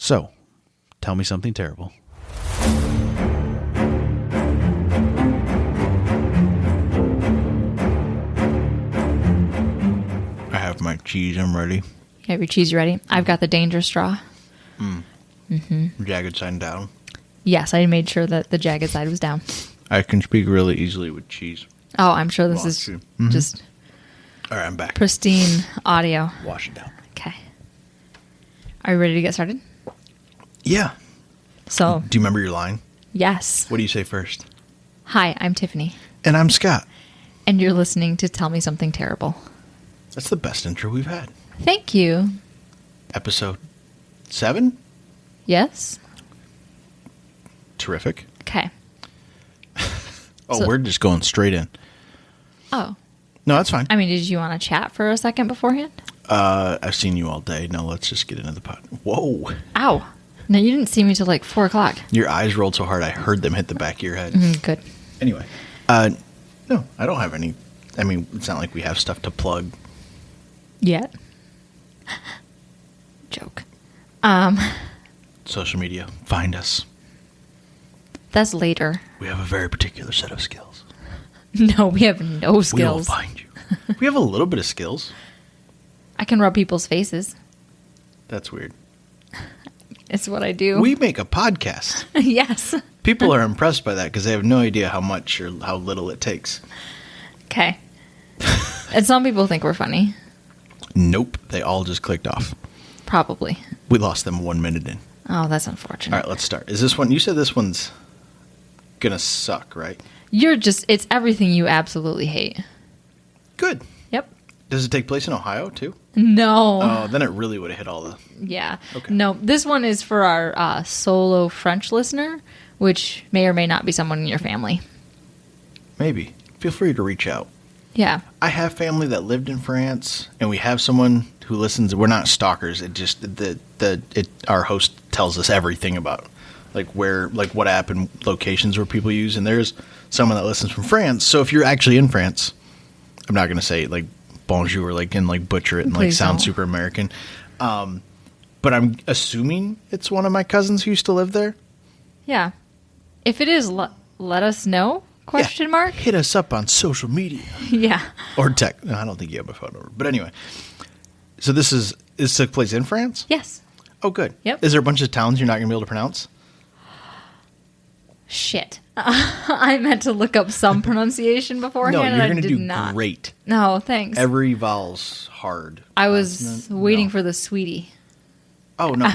So, tell me something terrible. I have my cheese. I'm ready. You have your cheese ready? I've got the danger straw. Jagged side down. Yes, I made sure that the jagged side was down. I can speak really easily with cheese. Oh, I'm sure this Watch is you. just All right, I'm back. pristine audio. Wash it down. Okay. Are you ready to get started? Yeah. So, Do you remember your line? yes. What do you say first? Hi, I'm Tiffany, And I'm Scott. and you're listening to Tell Me Something Terrible. That's the best intro we've had. Thank you. Episode 7? Yes? Terrific. Okay. Oh, So- we're just going straight in. Oh, No, that's fine. I mean, did you want to chat for a second beforehand? I've seen you all day. No, let's just get into the pot. Whoa. Ow. No, you didn't see me till like 4 o'clock. Your eyes rolled so hard I heard them hit the back of your head. Good. Anyway. No, I don't have any. I mean, it's not like we have stuff to plug. Yet. Joke. Social media. Find us. That's later. We have a very particular set of skills. No, we have no We will skills. find you. We have a little bit of skills. I can rub people's faces. That's weird. It's what I do. We make a podcast. Yes. People are impressed by that because they have no idea how much or how little it takes. Okay. And some people think we're funny. Nope. They all just clicked off. Probably. We lost them 1 minute in. Oh, that's All unfortunate. right, let's start. Is this one? You said this one's gonna suck, right? It's everything you absolutely hate. Good. Yep. Does it take place in Ohio too? No. Oh, then it really would have hit all the. Yeah. Okay. No, this one is for our solo French listener, which may or may not be someone in your family. Maybe. Feel free to reach out. Yeah. I have family that lived in France, and we have someone who listens. We're not stalkers. It just our host tells us everything about what app and locations where people use. And there's someone that listens from France. So if you're actually in France, I'm not going to say like bonjour and butcher it and Please sound don't. super American. But I'm assuming it's one of my cousins who used to live there. Yeah. If it is, let us know? Question Yeah. mark? Hit us up on social media. Yeah. Or tech. No, I don't think you have a phone number. But anyway. So this took place in France? Yes. Oh, good. Yep. Is there a bunch of towns you're not going to be able to pronounce? Shit. I meant to look up some pronunciation beforehand, No, and you're I going to did do not. great. No, thanks. Every vowel's hard. I was Consonant? waiting No. for the sweetie. Oh, no. All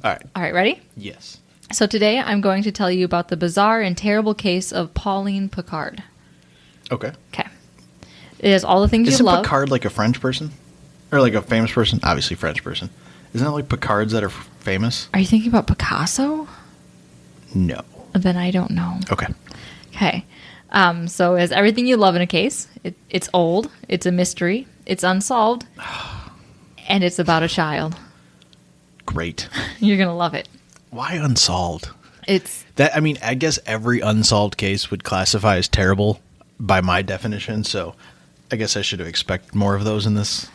right. All right, ready? Yes. So today I'm going to tell you about the bizarre and terrible case of Pauline Picard. Okay. Okay. It has all the things Isn't you love. Picard like a French person? Or like a famous person? Obviously French person. Isn't it like Picards that are famous? Are you thinking about Picasso? No. Then I don't know. Okay. Okay. So it has everything you love in a case. It's old. It's a mystery. It's unsolved. And it's about a child. Great. You're going to love it. Why unsolved? It's I guess every unsolved case would classify as terrible by my definition, so I guess I should have expected more of those in this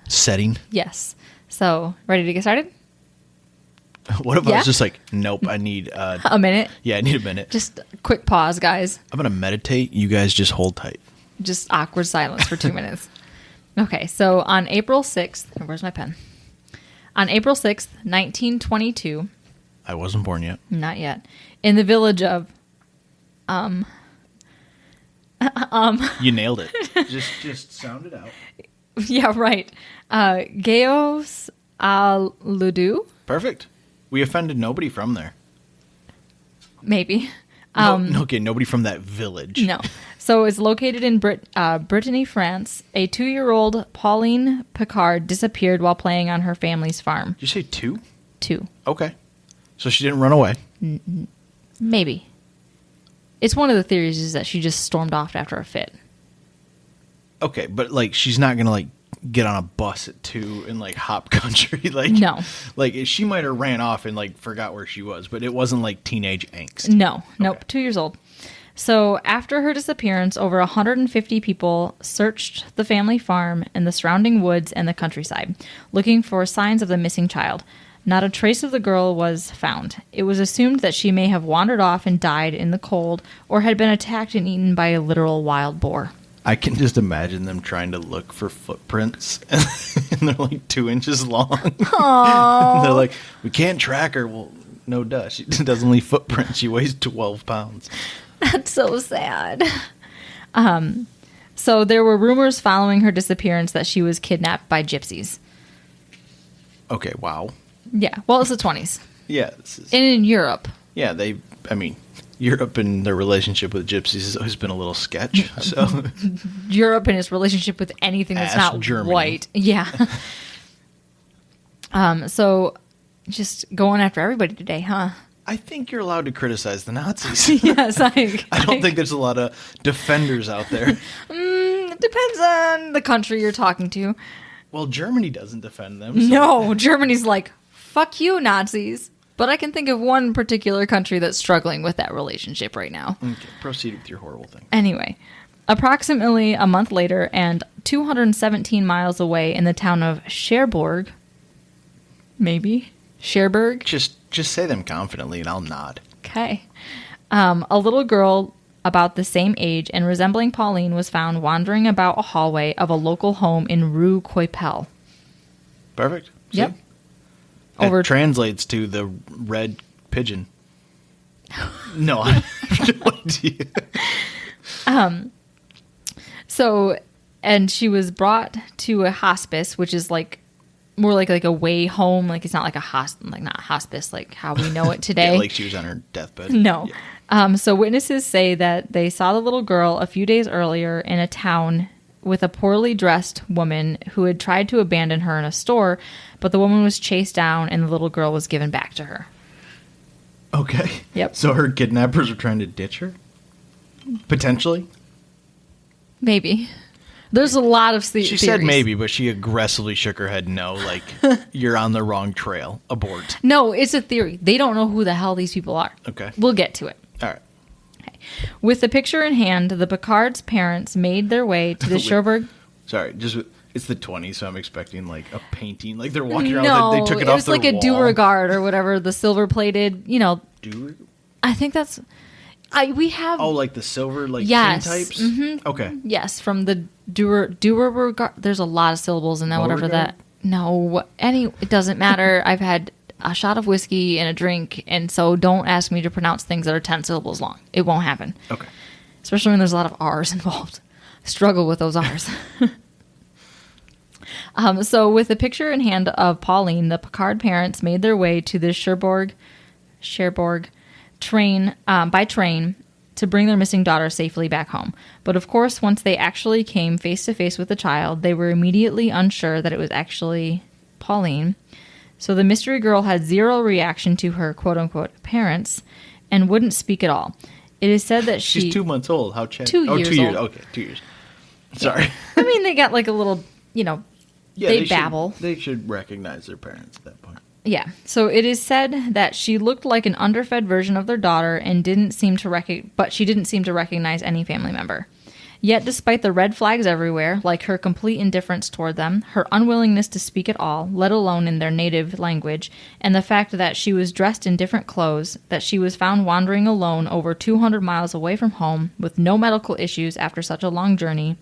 setting. yes. So, ready to get started? What if I Yeah? was just like, nope, I need A minute. yeah, I need a minute. Just a quick pause, guys. I'm going to meditate. You guys just hold tight. Just awkward silence for 2 minutes. Okay, so on April 6th, where's my pen? On April 6th, 1922, I wasn't born yet. not yet, in the village of, You nailed it. just sound it out. yeah, right, Gaos al Ludu, Perfect. We offended nobody from there. maybe. Okay, nobody from that village. No. So it's located in Brittany, France. A 2-year-old Pauline Picard disappeared while playing on her family's farm. Did you say 2? 2. Okay. So she didn't run away. Maybe. It's one of the theories is that she just stormed off after a fit. Okay, but like she's not going to like get on a bus at 2 in like hop country. Like No. Like she might have ran off and like forgot where she was, but it wasn't like teenage angst. No. Nope. Okay. 2 years old. So after her disappearance, over 150 people searched the family farm and the surrounding woods and the countryside, looking for signs of the missing child. Not a trace of the girl was found. It was assumed that she may have wandered off and died in the cold or had been attacked and eaten by a literal wild boar. I can just imagine them trying to look for footprints, and they're like 2 inches long. And they're like, we can't track her. Well, no duh. She doesn't leave footprints. She weighs 12 pounds. That's so sad. So there were rumors following her disappearance that she was kidnapped by gypsies. Okay, wow. Yeah, well, it's the 20s. Yeah. And in Europe. Yeah, Europe and their relationship with gypsies has always been a little sketch. So Europe and its relationship with anything that's not Germany. white. Yeah. So just going after everybody today, huh? I think you're allowed to criticize the Nazis. Yes, I don't think there's a lot of defenders out there. It depends on the country you're talking to. Well, Germany doesn't defend them. So. No, Germany's like, fuck you, Nazis. But I can think of one particular country that's struggling with that relationship right now. Okay, proceed with your horrible thing. Anyway, approximately a month later and 217 miles away in the town of Cherbourg, maybe? Cherbourg? Just say them confidently and I'll nod. Okay. A little girl about the same age and resembling Pauline was found wandering about a hallway of a local home in Rue Coypel. Perfect. Yep. See? It translates to the red pigeon. No, I have no idea. So, and she was brought to a hospice, which is like more like a way home. Like it's not like not hospice, like how we know it today. Yeah, like she was on her deathbed. No. Yeah. So witnesses say that they saw the little girl a few days earlier in a town with a poorly dressed woman who had tried to abandon her in a store, but the woman was chased down and the little girl was given back to her. Okay. Yep. So her kidnappers were trying to ditch her? Potentially? Maybe. There's a lot of theories. She said maybe, but she aggressively shook her head no, like, you're on the wrong trail. Abort. No, it's a theory. They don't know who the hell these people are. Okay. We'll get to it. All right. Okay. With the picture in hand, the Picard's parents made their way to the Cherbourg. Sorry, it's the 20s, so I'm expecting like a painting. Like they're walking around, No, they took it off was their like a wall. Beauregard or whatever, the silver-plated, I think that's... we have... Oh, like the silver, like yes. tin types? Mm-hmm. Okay. Yes, from the Beauregard. There's a lot of syllables in that, whatever that... No, it doesn't matter. I've had a shot of whiskey and a drink, and so don't ask me to pronounce things that are 10 syllables long. It won't happen. Okay. Especially when there's a lot of R's involved. Struggle with those R's. So with the picture in hand of Pauline, the Picard parents made their way to the Cherbourg train by train to bring their missing daughter safely back home. But of course, once they actually came face to face with the child, they were immediately unsure that it was actually Pauline. So the mystery girl had zero reaction to her quote-unquote parents and wouldn't speak at all. It is said that She's 2 months old. How chatty? 2 years 2 years. old. Okay, 2 years. Sorry. Yeah. I mean, they got like a little, they babble. They should recognize their parents at that point. Yeah. So it is said that she looked like an underfed version of their daughter and but she didn't seem to recognize any family member. Yet, despite the red flags everywhere, like her complete indifference toward them, her unwillingness to speak at all, let alone in their native language, and the fact that she was dressed in different clothes, that she was found wandering alone over 200 miles away from home with no medical issues after such a long journey,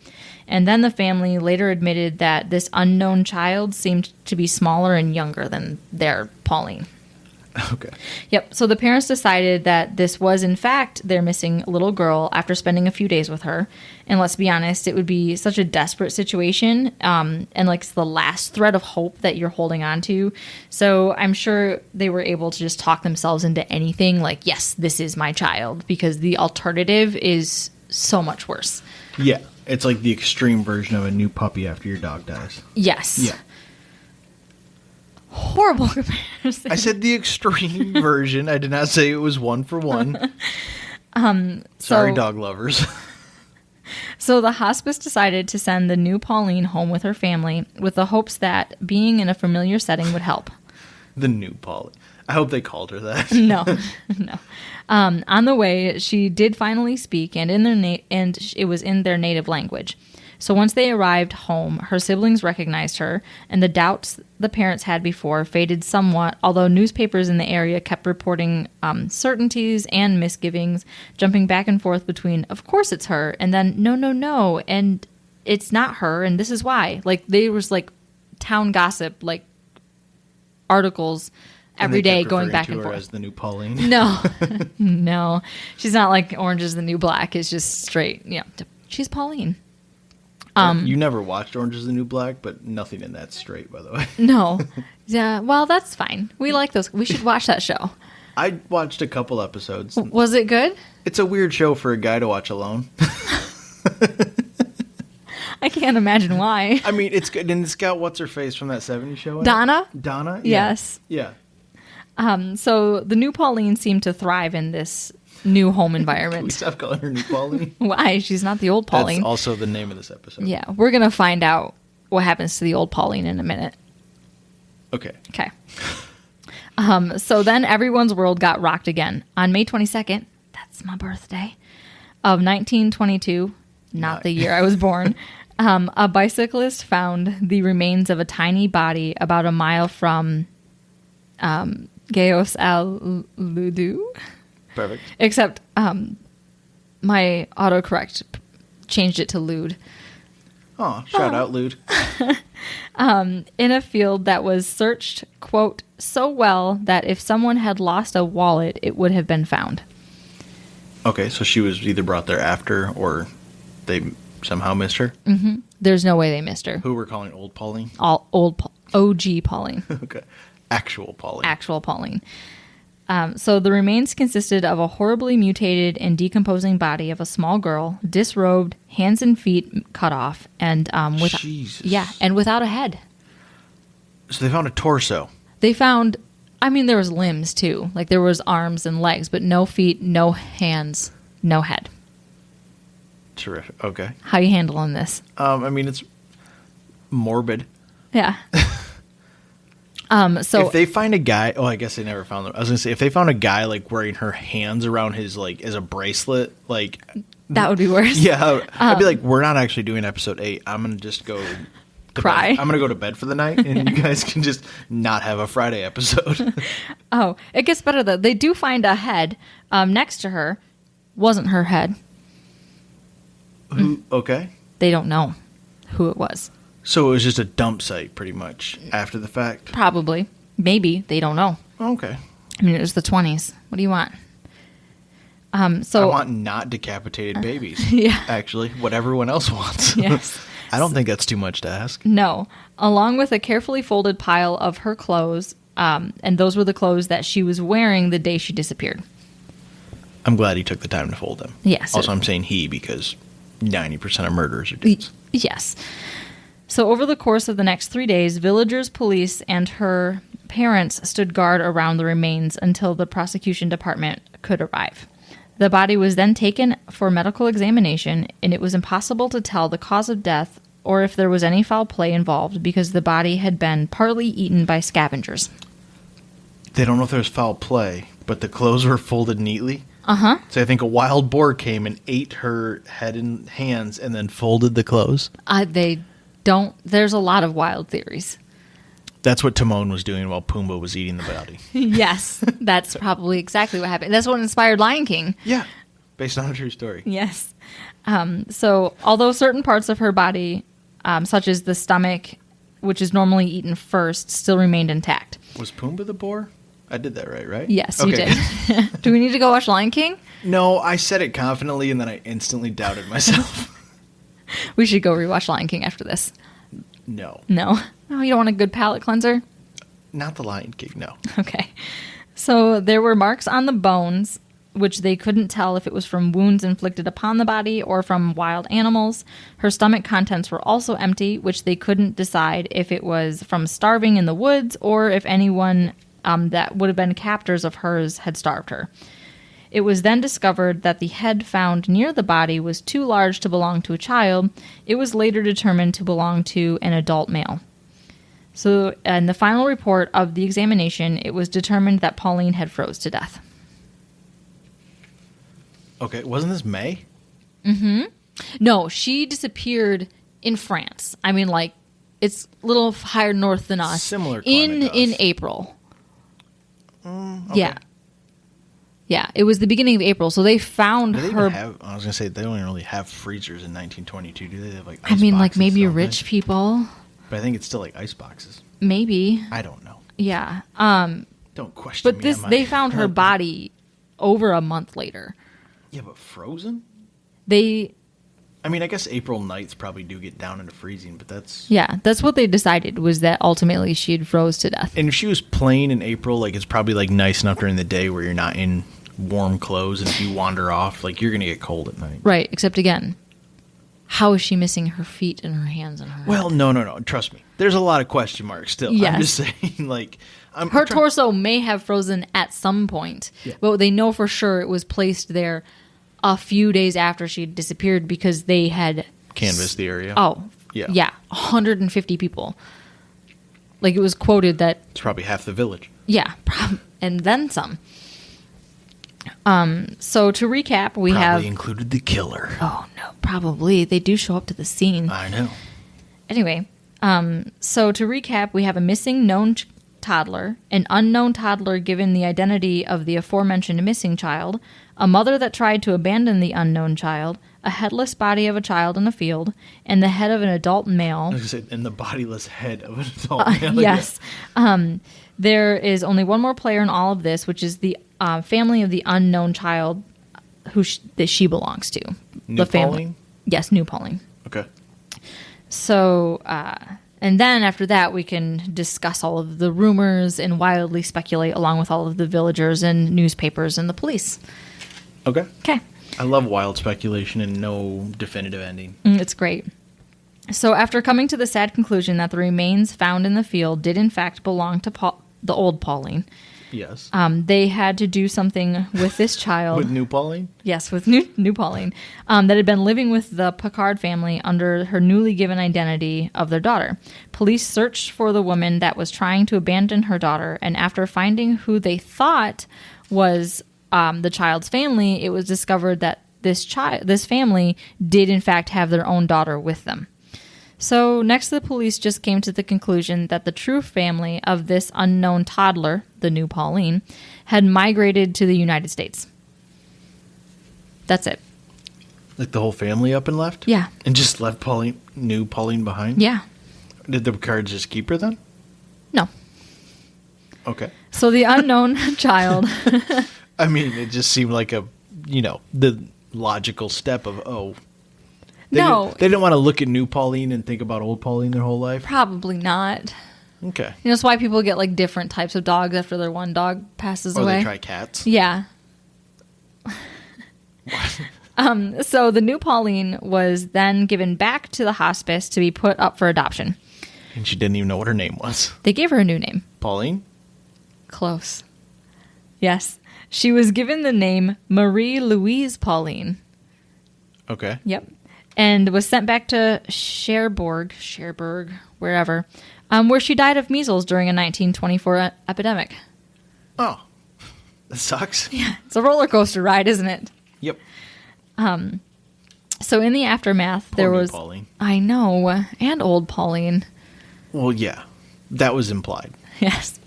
and then the family later admitted that this unknown child seemed to be smaller and younger than their Pauline. Okay. Yep. So the parents decided that this was, in fact, their missing little girl after spending a few days with her. And let's be honest, it would be such a desperate situation and like it's the last thread of hope that you're holding on to. So I'm sure they were able to just talk themselves into anything like, yes, this is my child, because the alternative is so much worse. Yeah. It's like the extreme version of a new puppy after your dog dies. Yes. Yeah. Horrible comparison. I said the extreme version. I did not say it was one for one. Sorry, dog lovers. So the hospice decided to send the new Pauline home with her family with the hopes that being in a familiar setting would help. The new Pauline. I hope they called her that. No, no. On the way, she did finally speak, and it was in their native language. So once they arrived home, her siblings recognized her, and the doubts the parents had before faded somewhat, although newspapers in the area kept reporting certainties and misgivings, jumping back and forth between, of course it's her, and then, no, and it's not her, and this is why. Like, there was, like, town gossip, like, articles every day going back and forth. As the new Pauline. No, no. She's not like Orange is the New Black. It's just straight, she's Pauline. You never watched Orange is the New Black, but nothing in that's straight, by the way. No. Yeah, well, that's fine. We like those. We should watch that show. I watched a couple episodes. Was it good? It's a weird show for a guy to watch alone. I can't imagine why. I mean, it's good. And it's got what's-her-face from that 70s show? Donna? Donna? Yeah. Yes. Yeah. So the new Pauline seemed to thrive in this new home Can we environment. stop calling her new Pauline? Why? She's not the old Pauline. That's also the name of this episode. Yeah, we're going to find out what happens to the old Pauline in a minute. Okay. Okay. So then everyone's world got rocked again. On May 22nd, that's my birthday, of 1922, not the year I was born, a bicyclist found the remains of a tiny body about a mile from Gayos al Ludu. Perfect. Except my autocorrect changed it to lewd. Oh, shout out, Lude. In a field that was searched, quote, so well that if someone had lost a wallet, it would have been found. Okay, so she was either brought there after or they somehow missed her? Mm-hmm. There's no way they missed her. Who we're calling Old Pauline? OG Pauline. Okay. Actual Pauline. Actual Pauline. So the remains consisted of a horribly mutated and decomposing body of a small girl, disrobed, hands and feet cut off, and Jesus. and without a head. So they found a torso. They found, there was limbs too, like there was arms and legs, but no feet, no hands, no head. Terrific. Okay. How you handling this? It's morbid. Yeah. So if they find a guy, I guess they never found them. I was gonna say if they found a guy like wearing her hands around his like as a bracelet, like that would be worse. Yeah, I'd be like, we're not actually doing episode 8. I'm gonna just go cry. I'm gonna go to bed for the night, and you guys can just not have a Friday episode. Oh, it gets better though. They do find a head next to her. Wasn't her head. Who? Okay. They don't know who it was. So it was just a dump site, pretty much, after the fact? Probably. Maybe. They don't know. Okay. It was the 20s. What do you want? I want not decapitated babies. Yeah. Actually, what everyone else wants. Yes. I don't think that's too much to ask. No. Along with a carefully folded pile of her clothes, and those were the clothes that she was wearing the day she disappeared. I'm glad he took the time to fold them. Yes. Also, I'm saying he because 90% of murderers are dudes. Yes. So over the course of the next 3 days, villagers, police, and her parents stood guard around the remains until the prosecution department could arrive. The body was then taken for medical examination, and it was impossible to tell the cause of death or if there was any foul play involved because the body had been partly eaten by scavengers. They don't know if there was foul play, but the clothes were folded neatly. Uh-huh. So I think a wild boar came and ate her head and hands and then folded the clothes. There's a lot of wild theories. That's what Timon was doing while Pumbaa was eating the body. Yes, that's probably exactly what happened. That's what inspired Lion King. Yeah, based on a true story. Yes. So although certain parts of her body, such as the stomach, which is normally eaten first, still remained intact. Was Pumbaa the boar? I did that right? Yes, okay. You did. Do we need to go watch Lion King? No, I said it confidently and then I instantly doubted myself. We should go rewatch Lion King after this. No. No? Oh, you don't want a good palate cleanser? Not the Lion King, no. Okay. So there were marks on the bones, which they couldn't tell if it was from wounds inflicted upon the body or from wild animals. Her stomach contents were also empty, which they couldn't decide if it was from starving in the woods or if anyone that would have been captors of hers had starved her. It was then discovered that the head found near the body was too large to belong to a child. It was later determined to belong to an adult male. So in the final report of the examination, it was determined that Pauline had froze to death. Okay, wasn't this May? No, she disappeared in France. I mean, like, it's a little higher north than us. Similar climate to us. In April. Okay. Yeah, it was the beginning of April, so they found Do they her. even have, I was going to say, they don't really have freezers in 1922, do they? They have, like, I ice mean, like, boxes, maybe don't they? rich people. But I think it's still, like, ice boxes. Maybe. I don't know. Yeah. Don't question But me. they found her body over a month later. Yeah, but frozen? They. I mean, I guess April nights probably do get down into freezing, but that's... Yeah, that's what they decided, was that ultimately she had froze to death. And if she was plain in April, like, it's probably, like, nice enough during the day where you're not in warm clothes, and if you wander off, like, you're going to get cold at night. Right, except again, how is she missing her feet and her hands and her Well, head? no. Trust me. There's a lot of question marks still. Yes. I'm just saying, like... Her torso may have frozen at some point, but they know for sure it was placed there a few days after she disappeared because they had... Canvassed the area. Oh, Yeah. yeah, 150 people. Like, it was quoted that... It's probably half the village. Yeah, and then some. So to recap, we Probably have... included the killer. Oh, no, probably. They do show up to the scene. I know. Anyway, so to recap, we have a missing known toddler, an unknown toddler given the identity of the aforementioned missing child, a mother that tried to abandon the unknown child, a headless body of a child in a field, and the head of an adult male. I was going to say, and the bodiless head of an adult male. Yes. There is only one more player in all of this, which is the family of the unknown child that she belongs to. New the family. Pauline? Yes, New Pauline. Okay. So, and then after that, we can discuss all of the rumors and wildly speculate along with all of the villagers and newspapers and the police. Okay. Okay. I love wild speculation and no definitive ending. It's great. So after coming to the sad conclusion that the remains found in the field did in fact belong to the old Pauline, Yes. they had to do something with this child. With New Pauline? Yes, with new Pauline, that had been living with the Picard family under her newly given identity of their daughter. Police searched for the woman that was trying to abandon her daughter, and after finding who they thought was the child's family, it was discovered that this family did in fact have their own daughter with them. So next, the police just came to the conclusion that the true family of this unknown toddler, the new Pauline, had migrated to the United States. That's it. Like the whole family up and left? Yeah. And just left New Pauline behind? Yeah. Did the Picards just keep her then? No. Okay. So the unknown child. I mean, it just seemed like the logical step of, They didn't want to look at New Pauline and think about old Pauline their whole life? Probably not. Okay. You know, that's why people get like different types of dogs after their one dog passes Or away. they try cats? Yeah. So the new Pauline was then given back to the hospice to be put up for adoption. And she didn't even know what her name was. They gave her a new name. Pauline? Close. Yes. She was given the name Marie Louise Pauline. Okay. Yep. And was sent back to Cherbourg, wherever, where she died of measles during a 1924 epidemic. Oh. That sucks. Yeah. It's a roller coaster ride, isn't it? Yep. So in the aftermath, there Poor New was... Pauline. I know. And old Pauline. Well, yeah. That was implied. Yes.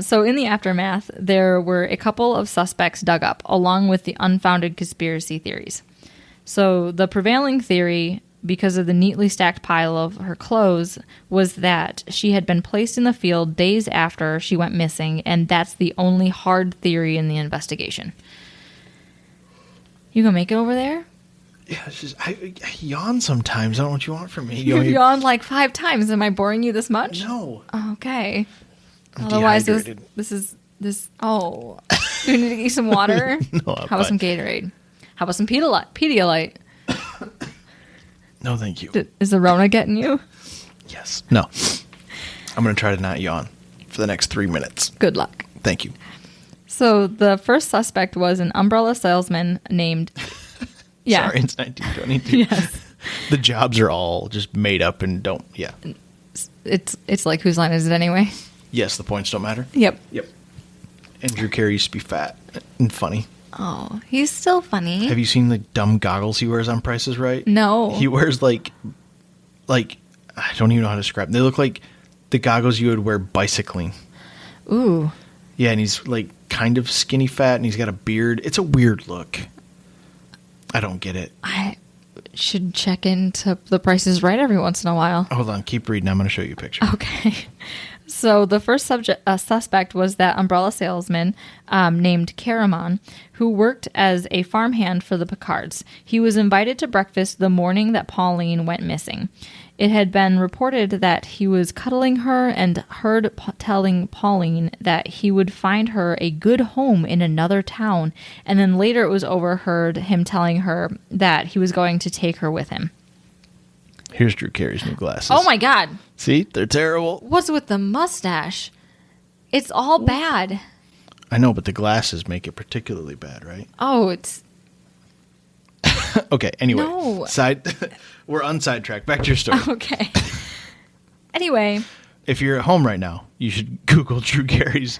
So in the aftermath, there were a couple of suspects dug up, along with the unfounded conspiracy theories. So the prevailing theory, because of the neatly stacked pile of her clothes, was that she had been placed in the field days after she went missing, and that's the only hard theory in the investigation. You gonna make it over there? Yeah, it's just, I yawn sometimes. I don't know what you want from me. You've yawned like 5 times. Am I boring you this much? No. Okay. I'm Otherwise, dehydrated. this. Oh, do you need to get some water? No, I'm How about some fine. Gatorade? How about some Pedialyte? No, thank you. Is the Rona getting you? Yes. No. I'm going to try to not yawn for the next 3 minutes. Good luck. Thank you. So the first suspect was an umbrella salesman named... Yeah. Sorry, it's 1922. Yes. The jobs are all just made up and don't... Yeah. it's like, whose line is it anyway? Yes, the points don't matter. Yep. Yep. And Drew Carey used to be fat and funny. Oh, he's still funny. Have you seen the dumb goggles he wears on Price is Right? No. He wears like I don't even know how to describe them. They look like the goggles you would wear bicycling. Ooh. Yeah, and he's like kind of skinny fat and he's got a beard. It's a weird look. I don't get it. I should check into The Price is Right every once in a while. Hold on, keep reading. I'm going to show you a picture. Okay. So the first suspect was that umbrella salesman named Karaman, who worked as a farmhand for the Picards. He was invited to breakfast the morning that Pauline went missing. It had been reported that he was cuddling her and heard telling Pauline that he would find her a good home in another town. And then later it was overheard him telling her that he was going to take her with him. Here's Drew Carey's new glasses. Oh my God. See? They're terrible. What's with the mustache? It's all bad. I know, but the glasses make it particularly bad, right? Oh, it's... Okay, anyway. No. We're unsidetracked. Back to your story. Okay. Anyway. If you're at home right now, you should Google Drew Carey's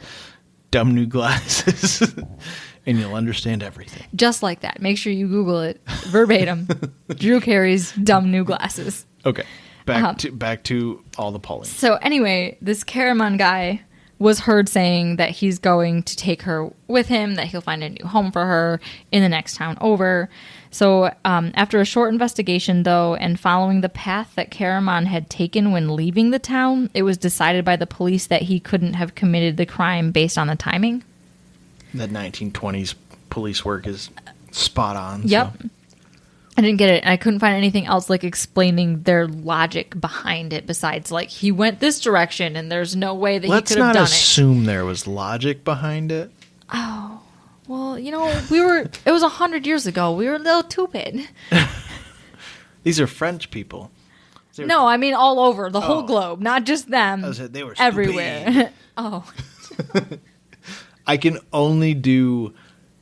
dumb new glasses, and you'll understand everything. Just like that. Make sure you Google it verbatim. Drew Carey's dumb new glasses. Okay. Back to all the Pauline. So anyway, this Karaman guy was heard saying that he's going to take her with him, that he'll find a new home for her in the next town over. So after a short investigation, though, and following the path that Karaman had taken when leaving the town, it was decided by the police that he couldn't have committed the crime based on the timing. That 1920s police work is spot on. Yep. So. I didn't get it. And I couldn't find anything else like explaining their logic behind it besides like he went this direction and there's no way that he could have done it. Let's not assume there was logic behind it. Oh, well, you know, it was 100 years ago. We were a little stupid. These are French people. No, I mean all over the whole globe, not just them. They were everywhere. Oh. I can only do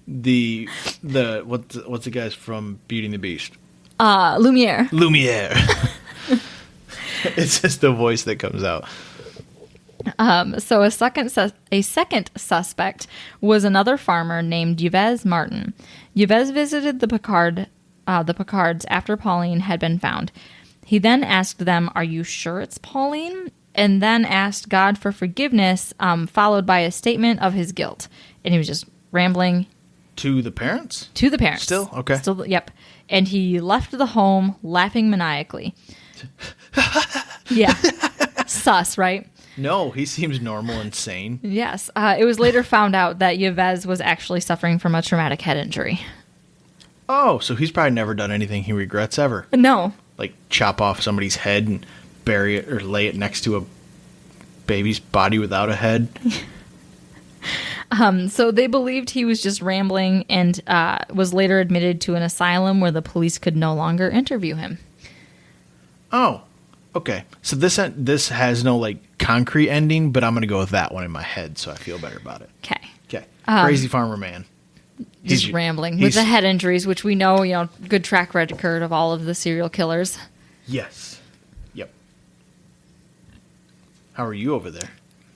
the what's the guys from Beauty and the Beast? Lumiere. It's just the voice that comes out. So a second suspect was another farmer named Yves Martin. Yves visited the Picards after Pauline had been found. He then asked them, "Are you sure it's Pauline?" And then asked God for forgiveness, followed by a statement of his guilt. And he was just rambling. To the parents? To the parents. Still? Okay. Still, yep. And he left the home laughing maniacally. Yeah. Sus, right? No, he seems normal and sane. Yes. It was later found out that Yves was actually suffering from a traumatic head injury. Oh, so he's probably never done anything he regrets ever. No. Like chop off somebody's head and bury it or lay it next to a baby's body without a head. So they believed he was just rambling and was later admitted to an asylum where the police could no longer interview him. Oh, okay. So this has no like concrete ending, but I'm going to go with that one in my head so I feel better about it. Okay. Okay. Crazy farmer man. Just rambling with the head injuries, which we know, good track record of all of the serial killers. Yes. Yep. How are you over there?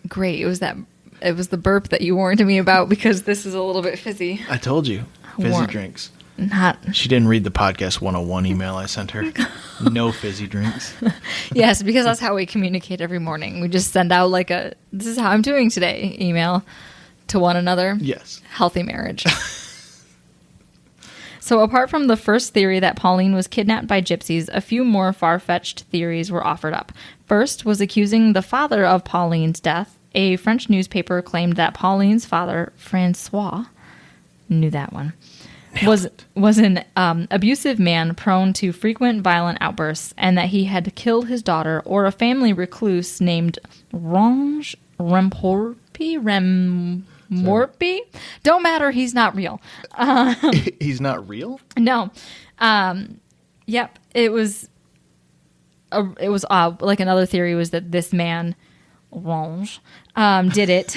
Great. It was the burp that you warned me about because this is a little bit fizzy. I told you. Fizzy drinks. She didn't read the podcast 101 email I sent her. No fizzy drinks. Yes, because that's how we communicate every morning. We just send out like this is how I'm doing today email to one another. Yes. Healthy marriage. So apart from the first theory that Pauline was kidnapped by gypsies, a few more far-fetched theories were offered up. First was accusing the father of Pauline's death. A French newspaper claimed that Pauline's father, Francois, knew that one, was an abusive man prone to frequent violent outbursts, and that he had killed his daughter or a family recluse named Remorpi. Don't matter. He's not real. He's not real? No. Yep. It was like another theory was that this man Range did it.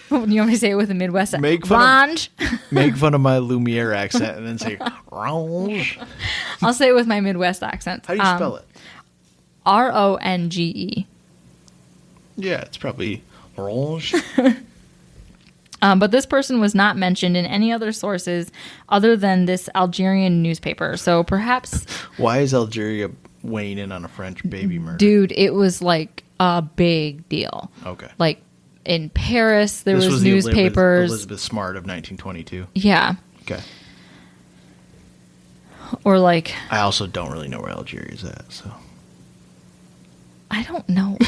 You want me to say it with a Midwest accent? Make fun of my Lumiere accent and then say Range. I'll say it with my Midwest accent. How do you spell it? Ronge. Yeah, it's probably Orange. But this person was not mentioned in any other sources other than this Algerian newspaper. So perhaps... Why is Algeria weighing in on a French baby murder? Dude, it was like a big deal. Okay. Like in Paris, there This was the newspapers. Elizabeth Smart of 1922. Yeah. Okay. Or like... I also don't really know where Algeria is at, so... I don't know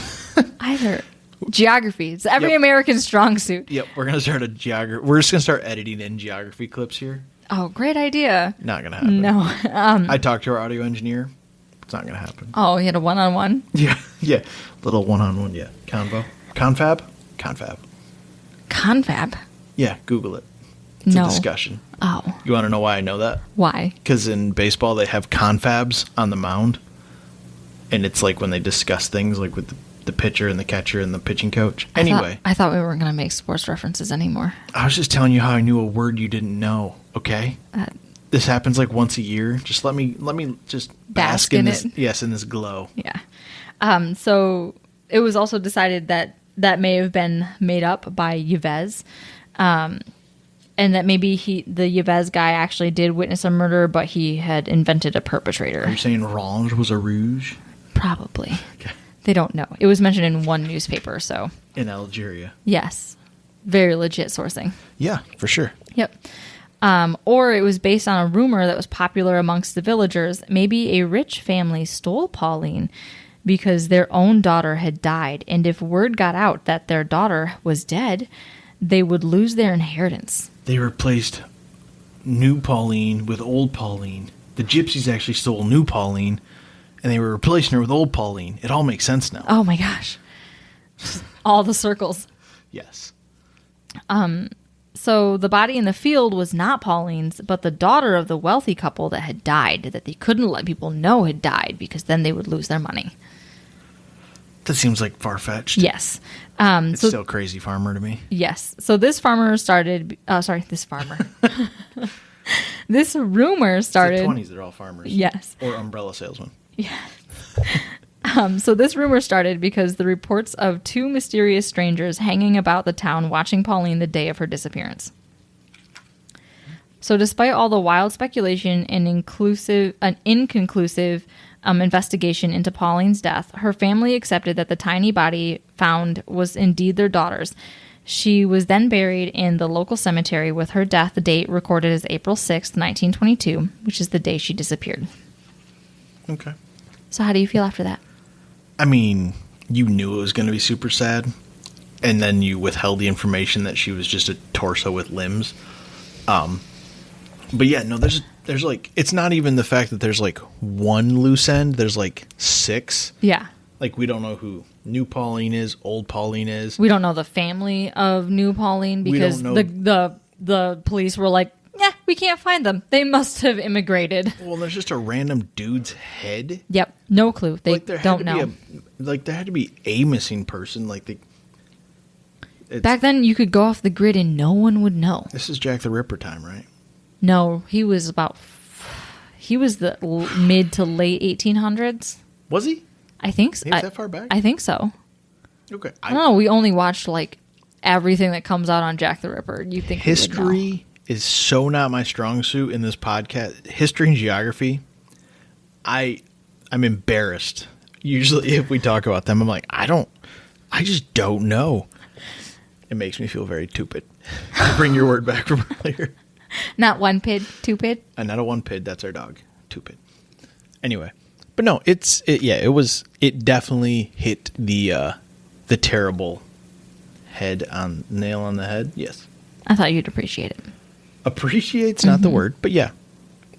either. Geography. It's every Yep. American strong suit. Yep, we're gonna start We're just gonna start editing in geography clips here. Oh, great idea. Not gonna happen. No. I talked to our audio engineer. It's not gonna happen. Oh, he had a one-on-one? Yeah. Little one-on-one. Yeah. Confab. Confab? Yeah. Google it. It's No. a discussion. Oh. You want to know why I know that? Why? Because in baseball they have confabs on the mound, and it's like when they discuss things like with the pitcher and the catcher and the pitching coach. Anyway, I thought we weren't going to make sports references anymore. I was just telling you how I knew a word you didn't know. Okay, this happens like once a year. Just let me just bask in this. it. Yes, in this glow. Yeah. So it was also decided that may have been made up by Yves, and that maybe the Yves guy actually did witness a murder, but he had invented a perpetrator. Are you saying Range was a rouge? Probably. Okay. They don't know. It was mentioned in one newspaper, so In Algeria. yes, very legit sourcing. Yeah, for sure. Yep. Or it was based on a rumor that was popular amongst the villagers. Maybe a rich family stole Pauline because their own daughter had died, and if word got out that their daughter was dead, they would lose their inheritance. They replaced new Pauline with old Pauline. The gypsies actually stole new Pauline, and they were replacing her with old Pauline. It all makes sense now. Oh my gosh. All the circles. Yes. So the body in the field was not Pauline's, but the daughter of the wealthy couple that had died, that they couldn't let people know had died because then they would lose their money. That seems like far-fetched. Yes. It's still crazy farmer to me. Yes. So this farmer started... this farmer. This rumor started... It's the 20s, they're all farmers. Yes. Or umbrella salesmen. Yes. So this rumor started because the reports of two mysterious strangers hanging about the town watching Pauline the day of her disappearance. So despite all the wild speculation and inconclusive investigation into Pauline's death, her family accepted that the tiny body found was indeed their daughter's. She was then buried in the local cemetery with her death date recorded as April 6th, 1922, which is the day she disappeared. Okay. So how do you feel after that? I mean, you knew it was going to be super sad, and then you withheld the information that she was just a torso with limbs. But yeah, no, there's like, it's not even the fact that there's like one loose end, there's like six. Yeah. Like, we don't know who new Pauline is, old Pauline is. We don't know the family of new Pauline because the police were like, yeah, we can't find them. They must have immigrated. Well, there's just a random dude's head. Yep. No clue. They don't know. There had to be a missing person. Back then, you could go off the grid and no one would know. This is Jack the Ripper time, right? No, he was the mid to late 1800s. Was he? I think so. He was that far back? I think so. Okay. I don't know. We only watched like everything that comes out on Jack the Ripper. You think history is so not my strong suit in this podcast. History and geography, I'm embarrassed. Usually if we talk about them, I'm like, I just don't know. It makes me feel very stupid. Bring your word back from earlier. Not one pid, two pid? Not a one pid, that's our dog. Two pid. Anyway. But no, it definitely hit the terrible nail on the head. Yes. I thought you'd appreciate it. Appreciate's not the word, but yeah.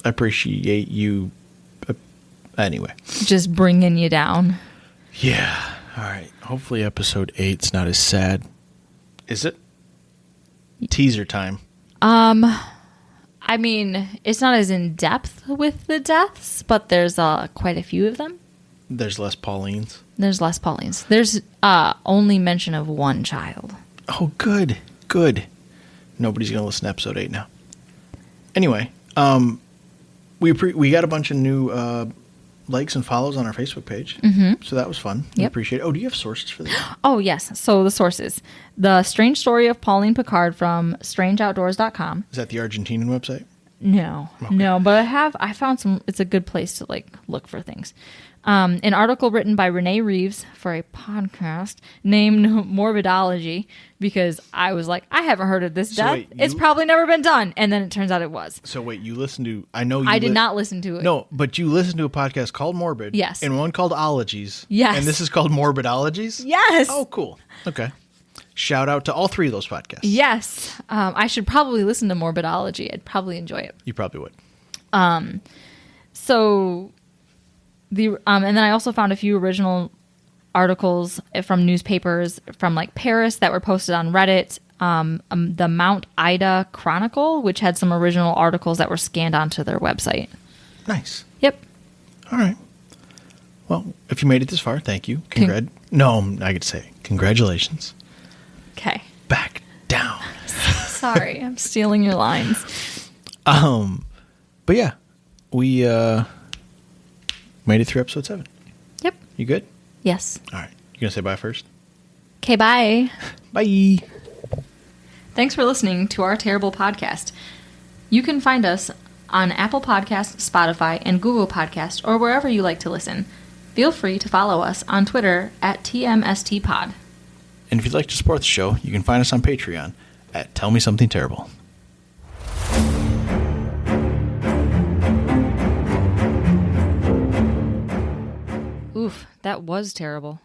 I appreciate you. Anyway. Just bringing you down. Yeah. All right. Hopefully episode 8's not as sad. Is it? Teaser time. I mean, it's not as in depth with the deaths, but there's quite a few of them. There's less Paulines. There's less Paulines. There's only mention of one child. Oh, good. Nobody's going to listen to episode 8 now. Anyway, we got a bunch of new likes and follows on our Facebook page. Mm-hmm. So that was fun. We appreciate it. Oh, do you have sources for this? Oh, yes. So the sources. The Strange Story of Pauline Picard from strangeoutdoors.com. Is that the Argentinian website? No, no, but I found some, it's a good place to like look for things. An article written by Renee Reeves for a podcast named Morbidology, because I was like, I haven't heard of this death. Wait, it's probably never been done. And then it turns out it was. So wait, you listened to, I know you I did not listen to it. No, but you listened to a podcast called Morbid. Yes. And one called Ologies. Yes. And this is called Morbidologies? Yes. Oh, cool. Okay. Shout out to all three of those podcasts. Yes. I should probably listen to Morbidology. I'd probably enjoy it. You probably would. So and then I also found a few original articles from newspapers from like Paris that were posted on Reddit. The Mount Ida Chronicle, which had some original articles that were scanned onto their website. Nice. Yep. All right. Well, if you made it this far, thank you. I could say congratulations. Okay. Back down. Sorry, I'm stealing your lines. But yeah, we made it through episode 7. Yep. You good? Yes. All right. You gonna say bye first? Okay, bye. Bye. Thanks for listening to our terrible podcast. You can find us on Apple Podcasts, Spotify, and Google Podcasts, or wherever you like to listen. Feel free to follow us on Twitter at TMSTPod. And if you'd like to support the show, you can find us on Patreon at Tell Me Something Terrible. Oof, that was terrible.